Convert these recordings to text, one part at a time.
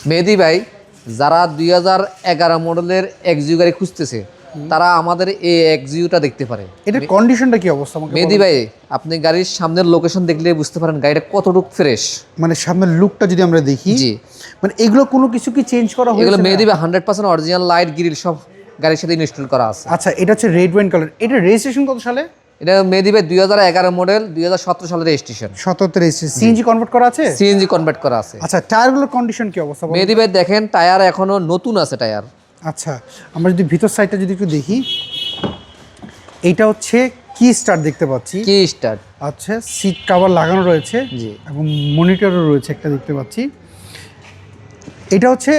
মেহেদি ভাই, যারা 2011 মডেলের এক্সইউ গাড়ি খুঁজতেছে তারা আমাদের এই এক্সইউটা দেখতে পারে। এটার কন্ডিশনটা কি অবস্থা আমাকে মেহেদি ভাই, আপনি গাড়ির সামনের লোকেশন দেখলে বুঝতে পারেন গাড়িটা কতটুকু ফ্রেশ। মানে সামনের লুকটা যদি আমরা দেখি, জি, মানে এগুলো কোনো কিছু কি চেঞ্জ করা হয়েছে? এগুলো মেহেদি ভাই 100% অরিজিনাল লাইট গ্রিল সব গাড়ির সাথে ইনস্টল করা আছে। আচ্ছা, এটা হচ্ছে রেড ওয়াইন কালার। এটা রেজিস্ট্রেশন কত সালে? এটা মেহেদি ভাই 2011 মডেল, 2017 সালের রেজিস্ট্রেশন। 77 রেজিস্ট্রেশন। সিএনজি কনভার্ট করা আছে? সিএনজি কনভার্ট করা আছে। আচ্ছা, টায়ারগুলোর কন্ডিশন কি অবস্থা? মেহেদি ভাই দেখেন, টায়ার এখনো নতুন আছে টায়ার। আচ্ছা, আমরা যদি ভিতর সাইডটা যদি একটু দেখি, এইটা হচ্ছে কি স্টার দেখতে পাচ্ছি। কি স্টার্ট। আচ্ছা, সিট কভার লাগানো রয়েছে জি, এবং মনিটরও রয়েছে একটা দেখতে পাচ্ছি। এটা হচ্ছে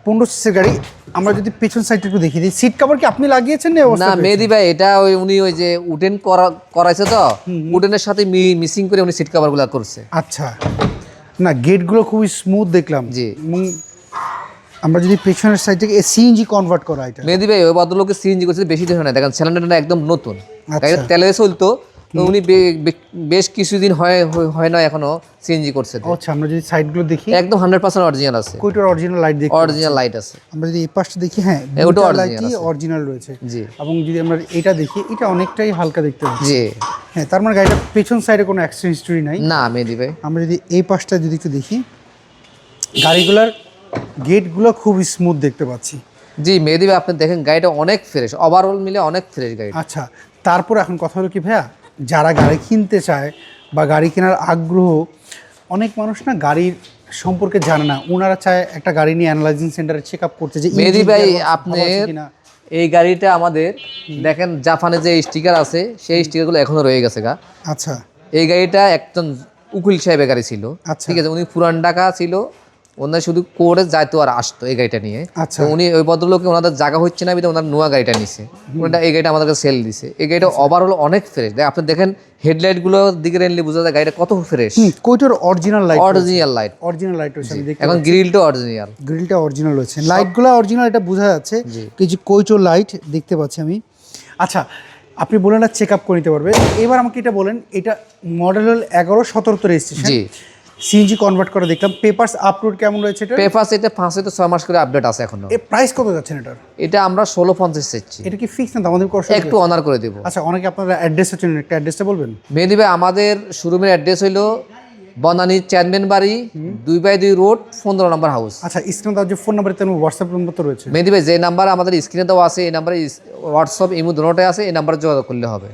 15 সিসির গাড়ি। আমরা যদি পেছন সাইডটা একটু দেখিয়ে দিই, সিট কভার কি আপনি লাগিয়েছেন না? না মেহেদি ভাই, এটা উনি ওই যে উডেন করাইছে তো, উডেনের সাথে মিসিং করে উনি সিট কভারগুলো করছে। আচ্ছা, না গেটগুলো খুবই স্মুথ দেখলাম। জি, এবং আমরা যদি পেছনের সাইড থেকে সিএনজি কনভার্ট করা এটা। মেহেদি ভাই ওই ভদ্রলোকে সিএনজি করছে বেশি দিন হয় না, দেখেন সিলিন্ডারটা একদম নতুন। আচ্ছা। গাড়িটা তেলে চলতো, তো উনি বেশ কিছুদিন হয় না এখনো সিএনজি করছে। আচ্ছা, আমরা যদি সাইডগুলো দেখি, একদম 100% অরিজিনাল আছে। কোইটার অরিজিনাল লাইট দেখি, অরিজিনাল লাইট আছে। আমরা যদি এই পাশটা দেখি, হ্যাঁ ওটা দুটো original লাইটই আছে। অরিজিনাল রয়েছে। জি, এবং যদি আমরা এটা দেখি, এটা অনেকটাই হালকা দেখতে পাচ্ছি। জি, হ্যাঁ, তার মানে গাড়িটার পেছন সাইডে কোনো অ্যাক্সিডেন্ট হিস্টরি নাই। না মেহেদি ভাই। আমরা যদি এই পাশটা যদি একটু দেখি, গাড়িগুলোর গেটগুলো খুব স্মুথ দেখতে পাচ্ছি। জি মেহেদি ভাই, আপনি দেখেন গাড়িটা অনেক ফ্রেশ, ওভারঅল মিলে অনেক ফ্রেশ গাড়ি। আচ্ছা, তারপর এখন কথা হলো কি ভাইয়া, যারা গাড়ি কিনতে চায় বা গাড়ি কেনার আগ্রহ, অনেক মানুষ না গাড়ির সম্পর্কে জানে না, ওনারা চায় একটা গাড়ি নিয়ে অ্যানালাইজিং সেন্টারে চেক আপ করতে। যে মেহেদি ভাই, আপনার এই গাড়িটা আমাদের দেখেন জাপানে যে স্টিকার আছে সেই স্টিকারগুলো এখনো রয়ে গেছে গা। আচ্ছা, এই গাড়িটা একজন উকিল সাহেবের গাড়ি ছিল। আচ্ছা। ঠিক আছে, উনি পুরান ঢাকা ছিল, ওনার শুধু কোর্টে যাইতো আর আসতো এই গাড়িটা নিয়ে। আচ্ছা। তো উনি ওই ভদ্রলোকে ওনাদের জায়গা হচ্ছে না, ওনার নোয়া গাড়িটা নিছে, ওনাটা এই গাড়িটা আমাদেরকে সেল দিছে। এই গাড়িটা ওভারঅল অনেক ফ্রেশ। আপনি দেখেন হেডলাইটগুলো দিকে রেনলি বোঝা যায় গাড়িটা কত ফ্রেশ। কোইটার original light? Original light. Original light রয়েছে, আমি দেখতে এখন গ্রিলটা অরিজিনাল। গ্রিলটা অরিজিনাল রয়েছে, লাইটগুলো অরিজিনাল, এটা বোঝা যাচ্ছে। জি। কিছু কোইটোর লাইট দেখতে পাচ্ছি আমি। আচ্ছা, আপনি বলেন না চেক আপ করে নিতে পারবে। এবার আমাকে এটা বলেন, এটা মডেল হল 11-17 রেজিস্ট্রেশন, জি, সিএনজি কনভার্ট করে দেখলাম। পেপারস আপলোড কেমন রয়েছে এটা? পেপারস এটা 5 থেকে 6 মাস করে আপডেট আছে এখনো। এর প্রাইস কত যাচ্ছেন এটার? এটা আমরা 1650 চাচ্ছি। এটা কি ফিক্স না আমাদের কষ্ট? একটু অনার করে দেবো। আচ্ছা, অনেকে আপনারা অ্যাড্রেস হচ্ছেন, একটা অ্যাড্রেসটা বলবেন? মেহেদি ভাই, আমাদের শোরুমের অ্যাড্রেস হইল বনানী চেয়ারম্যান বাড়ি, 2/2 রোড, 15 নম্বর হাউস। আচ্ছা, স্ক্রিনে দেওয়া যে ফোন নাম্বার, তেমন হোয়াটসঅ্যাপ নম্বর তো রয়েছে? মেহেদি ভাই, যে নাম্বার আমাদের স্ক্রিনে দেওয়া আছে এই নাম্বারে হোয়াটসঅ্যাপ ইমো দুটোটাই আছে, এই নাম্বারে যোগাযোগ করলে হবে।